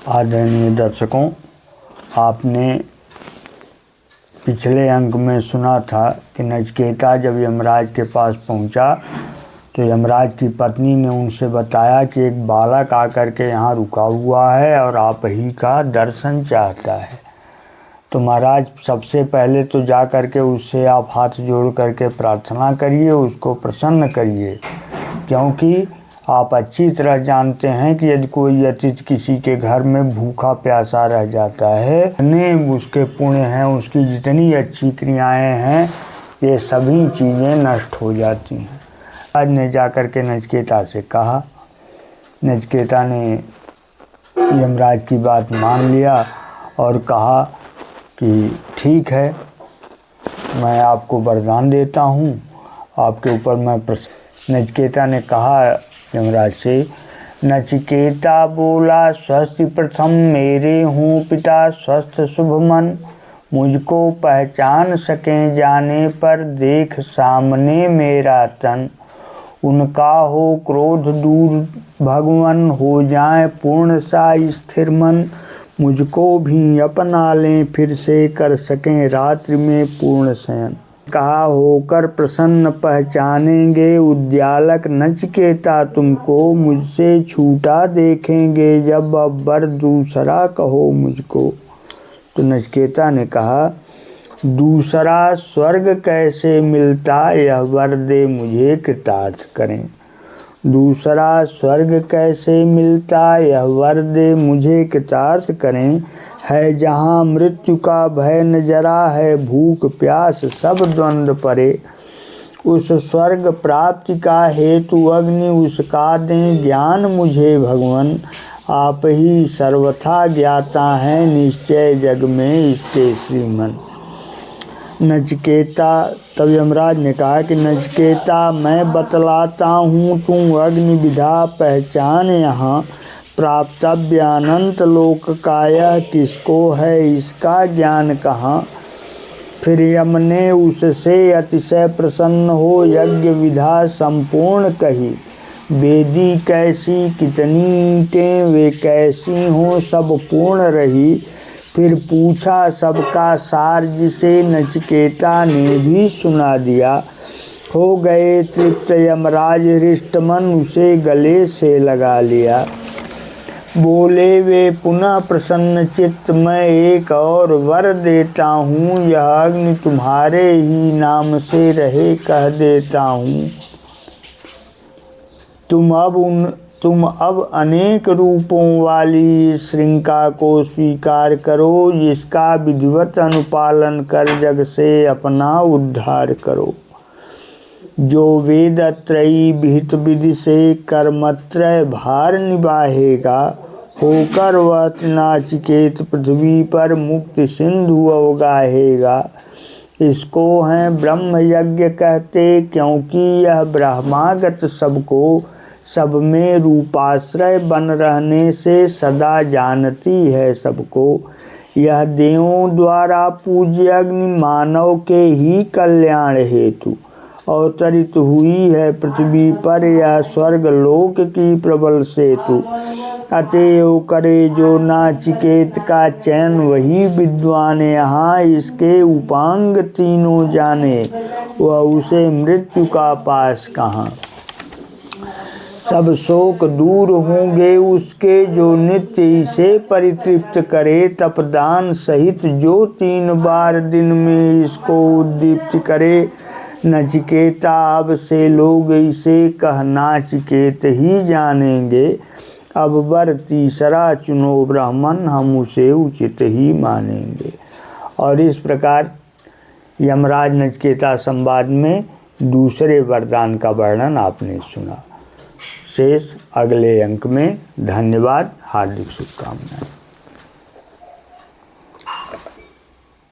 आदरणीय दर्शकों, आपने पिछले अंक में सुना था कि नचिकेता जब यमराज के पास पहुंचा तो यमराज की पत्नी ने उनसे बताया कि एक बालक आकर के यहाँ रुका हुआ है और आप ही का दर्शन चाहता है। तो महाराज, सबसे पहले तो जा कर के उससे आप हाथ जोड़ करके प्रार्थना करिए, उसको प्रसन्न करिए, क्योंकि आप अच्छी तरह जानते हैं कि यदि कोई अतिथि किसी के घर में भूखा प्यासा रह जाता है, जितने उसके पुण्य हैं, उसकी जितनी अच्छी क्रियाएं हैं, ये सभी चीज़ें नष्ट हो जाती हैं। आज ने जाकर के नचिकेता से कहा। नचिकेता ने यमराज की बात मान लिया और कहा कि ठीक है, मैं आपको वरदान देता हूँ, आपके ऊपर मैं नचिकेता ने कहा यमराज से, नचिकेता बोला, स्वस्ति प्रथम मेरे हूँ पिता स्वस्थ शुभ मन, मुझको पहचान सकें जाने पर देख सामने मेरा तन, उनका हो क्रोध दूर भगवन, हो जाए पूर्ण सा स्थिर मन, मुझको भी अपना लें फिर से कर सकें रात्रि में पूर्ण शयन। कहा होकर प्रसन्न पहचानेंगे उद्यालक नचिकेता तुमको, मुझसे छूटा देखेंगे जब अब वर दूसरा कहो मुझको। तो नचिकेता ने कहा, दूसरा स्वर्ग कैसे मिलता, यह वर दे मुझे कृतार्थ करें। दूसरा स्वर्ग कैसे मिलता, यह वर दे मुझे कृतार्थ करें, है जहाँ मृत्यु का भय न जरा, है भूख प्यास सब द्वंद्व परे, उस स्वर्ग प्राप्ति का हेतु अग्नि उसका दें ज्ञान मुझे भगवन, आप ही सर्वथा ज्ञाता हैं निश्चय जग में इसके श्रीमन। नचिकेता, तब यमराज ने कहा कि नचिकेता मैं बतलाता हूँ, तू अग्नि विधा पहचान यहाँ, प्राप्तव्य अनंत लोक का यह किसको है इसका ज्ञान कहाँ। फिर यम ने उससे अतिशय प्रसन्न हो यज्ञ विधा संपूर्ण कही, वेदी कैसी कितनी ईंटें वे कैसी हों सब पूर्ण रही, फिर पूछा सबका सार जिसे नचिकेता ने भी सुना दिया, हो गए तृप्त यमराज हृष्ट मन, उसे गले से लगा लिया। बोले वे पुनः प्रसन्न चित्त, मैं एक और वर देता हूँ, यह अग्नि तुम्हारे ही नाम से रहे कह देता हूँ, तुम अब अनेक रूपों वाली श्रृंखला को स्वीकार करो, जिसका विधिवत अनुपालन कर जग से अपना उद्धार करो। जो वेद त्रयी विहित विधि से कर्मत्रय भार निभाएगा, होकर वह त्रिनाचिकेत पृथ्वी पर मुक्ति सिंधु अवगाहेगा। इसको हैं ब्रह्म यज्ञ कहते, क्योंकि यह ब्रह्मागत सबको सब में रूपाश्रय बन रहने से सदा जानती है सबको। यह देवों द्वारा पूज्य अग्नि मानव के ही कल्याण हेतु अवतरित हुई है पृथ्वी पर, यह स्वर्ग लोक की प्रबल सेतु। अतएव करे जो नाचिकेत का चयन वही विद्वान यहाँ, इसके उपांग तीनों जाने वह उसे मृत्यु का पास कहाँ। सब शोक दूर होंगे उसके जो नित्य इसे परितृप्त करे, तपदान सहित जो 3 बार दिन में इसको उद्दीप्त करे। नचिकेता अब से लोग इसे कह नाचिकेत ही जानेंगे, अब वर तीसरा चुनो ब्राह्मण, हम उसे उचित ही मानेंगे। और इस प्रकार यमराज नचिकेता संवाद में दूसरे वरदान का वर्णन आपने सुना। शेष अगले अंक में। धन्यवाद, हार्दिक शुभकामनाएं।